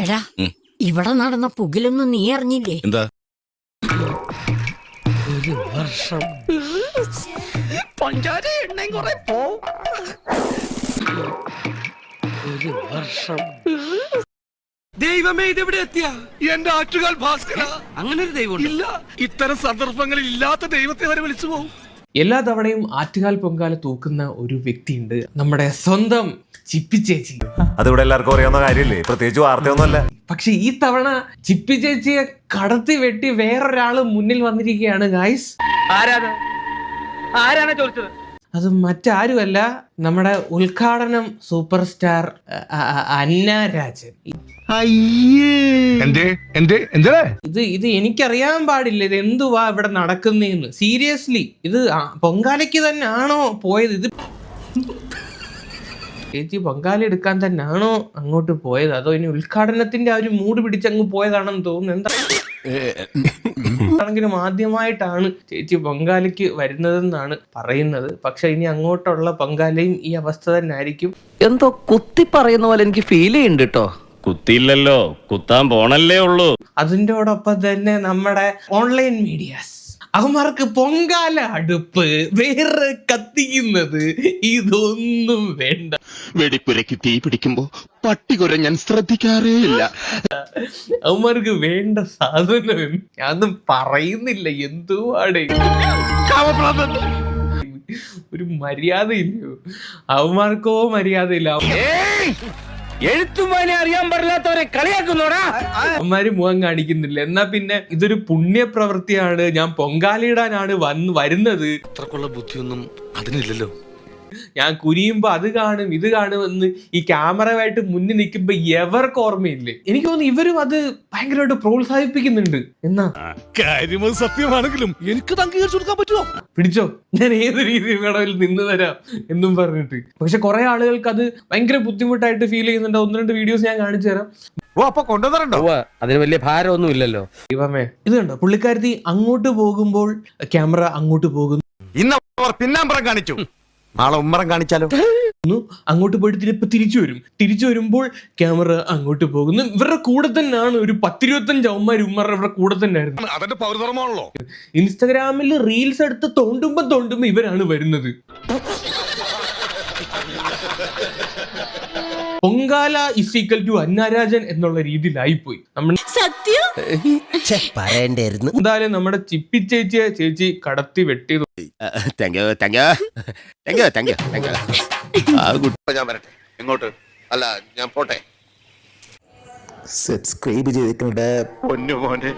എടാ ഇവിടെ നടന്ന പുകിലൊന്നും നീ അറിഞ്ഞില്ലേ? എന്താ? ഒരു വർഷം പഞ്ചാര എണ്ണയും കുറെ ഒരു വർഷം. ദൈവമേ, ഇതെവിടെ എത്തിയ എന്റെ ആറ്റുകാൽ ഭാസ്കര. അങ്ങനെ ഒരു ദൈവം ഇല്ല. ഇത്തരം സന്ദർഭങ്ങളിൽ ഇല്ലാത്ത ദൈവത്തെ വരെ വിളിച്ചു പോകും. എല്ലാ തവണയും ആറ്റുകാൽ പൊങ്കാല തൂക്കുന്ന ഒരു വ്യക്തിയുണ്ട്, നമ്മുടെ സ്വന്തം ചിപ്പി ചേച്ചി. അതിവിടെ എല്ലാവർക്കും അറിയാവുന്ന കാര്യമില്ലേ, പ്രത്യേകിച്ച് വാർത്തയൊന്നുമല്ല. പക്ഷെ ഈ തവണ ചിപ്പി ചേച്ചിയെ കടത്തി വെട്ടി വേറൊരാള് മുന്നിൽ വന്നിരിക്കുകയാണ് ഗായ്സ്. ആരാണ് ചോദിച്ചത്? ഇത് മറ്റാരുമല്ല, നമ്മുടെ ഉദ്ഘാടനം സൂപ്പർ സ്റ്റാർ അന്ന രാജൻ. ഇത് എനിക്കറിയാൻ പാടില്ല, ഇത് എന്തുവാ ഇവിടെ നടക്കുന്നേന്ന്. സീരിയസ്ലി ഇത് പൊങ്കാലയ്ക്ക് തന്നെ ആണോ പോയത്? ഇത് ചേച്ചി പൊങ്കാല എടുക്കാൻ തന്നെ ആണോ അങ്ങോട്ട് പോയത്, അതോ ഇനി ഉദ്ഘാടനത്തിന്റെ ആ ഒരു മൂഡ് പിടിച്ചങ്ങ് പോയതാണെന്ന് തോന്നുന്നു. എന്താണെങ്കിലും ആദ്യമായിട്ടാണ് ചേച്ചി പൊങ്കാലയ്ക്ക് വരുന്നതെന്നാണ് പറയുന്നത്. പക്ഷെ ഇനി അങ്ങോട്ടുള്ള പൊങ്കാലയും ഈ അവസ്ഥ തന്നെ ആയിരിക്കും. എന്തോ കുത്തി പറയുന്ന പോലെ എനിക്ക് ഫീൽ ചെയ്യുന്നുണ്ട് കേട്ടോ. കുത്തിയില്ലല്ലോ, കുത്താൻ പോണല്ലേ ഉള്ളൂ. അതിൻ്റെയോടൊപ്പം തന്നെ നമ്മുടെ ഓൺലൈൻ മീഡിയാസ് അവന്മാർക്ക് പൊങ്കാല അടുപ്പ് വേറെ കത്തിക്കുന്നത് ഇതൊന്നും വേണ്ട. വെടിപ്പുരയ്ക്ക് തീ പിടിക്കുമ്പോ പട്ടികുര ഞാൻ ശ്രദ്ധിക്കാറേ ഇല്ല. അവന്മാർക്ക് വേണ്ട സാധനം ഞാനൊന്നും പറയുന്നില്ല. എന്തുവാടേ ഒരു മര്യാദ ഇല്ലയോ അവന്മാർക്കോ? മര്യാദയില്ല. എഴുത്തുമാനെ അറിയാൻ പാടില്ലാത്തവരെ കളിയാക്കുന്നോടാ. അവന്മാര് മുഖം കാണിക്കുന്നില്ല. എന്നാ പിന്നെ ഇതൊരു പുണ്യപ്രവൃത്തിയാണ്, ഞാൻ പൊങ്കാലയിടാനാണ് വരുന്നത്. അത്രക്കുള്ള ബുദ്ധിയൊന്നും അതിനില്ലല്ലോ. ഞാൻ കുനിയുമ്പോ അത് കാണും ഇത് കാണുമെന്ന് ഈ ക്യാമറയായിട്ട് മുന്നിൽ നിൽക്കുമ്പോ എവർക്ക് ഓർമ്മയില്ലേ? എനിക്ക് തോന്നുന്നു ഇവരും അത് ഭയങ്കരമായിട്ട് പ്രോത്സാഹിപ്പിക്കുന്നുണ്ട്. എന്നാ കാര്യം സത്യമാണെങ്കിലും എനിക്ക് അംഗീകരിച്ചു കൊടുക്കാൻ പറ്റുമോ? പിടിച്ചോ, ഞാൻ ഏത് രീതിയിൽ വേണമെങ്കിൽ നിന്ന് തരാം എന്നും പറഞ്ഞിട്ട്. പക്ഷെ കുറെ ആളുകൾക്ക് അത് ഭയങ്കര ബുദ്ധിമുട്ടായിട്ട് ഫീൽ ചെയ്യുന്നുണ്ട്. 1-2 വീഡിയോസ് ഞാൻ കാണിച്ചു തരാം. അതിന് വലിയ ഭാരമൊന്നും ഇല്ലല്ലോ. ദൈവമേ, ഇത് കണ്ടോ, പുള്ളിക്കാരത്തി അങ്ങോട്ട് പോകുമ്പോൾ ക്യാമറ അങ്ങോട്ട് പോകുന്നു. ഇന്ന് അവർ പിന്നാമ്പറം കാണിച്ചു, നാളെ ഉമ്മറം കാണിച്ചാലോ. അങ്ങോട്ട് പോയിട്ട് ഇപ്പൊ തിരിച്ചു വരുമ്പോൾ ക്യാമറ അങ്ങോട്ട് പോകുന്നു. ഇവരുടെ കൂടെ തന്നെയാണ് ഒരു 10-25 അവന്മാർ ഇവരുടെ കൂടെ തന്നെ ആയിരുന്നു. അതെന്റെ പൗരധർമ്മമാണല്ലോ. ഇൻസ്റ്റഗ്രാമിൽ റീൽസ് എടുത്ത് തോണ്ടുമ്പോ ഇവരാണ് വരുന്നത്. Pongala is equal to Anna Rajan എന്നുള്ള രീതിയിലായിപ്പോയി. നമ്മൾ പറയണ്ടായിരുന്നു. എന്തായാലും നമ്മുടെ ചിപ്പി ചേച്ചി കടത്തി വെട്ടിയത്. ഞാൻ വരട്ടെ. എങ്ങോട്ട്? അല്ല, ഞാൻ പോട്ടെ. സബ്സ്ക്രൈബ് ചെയ്തിട്ടുണ്ട് പൊന്നു മോനെ.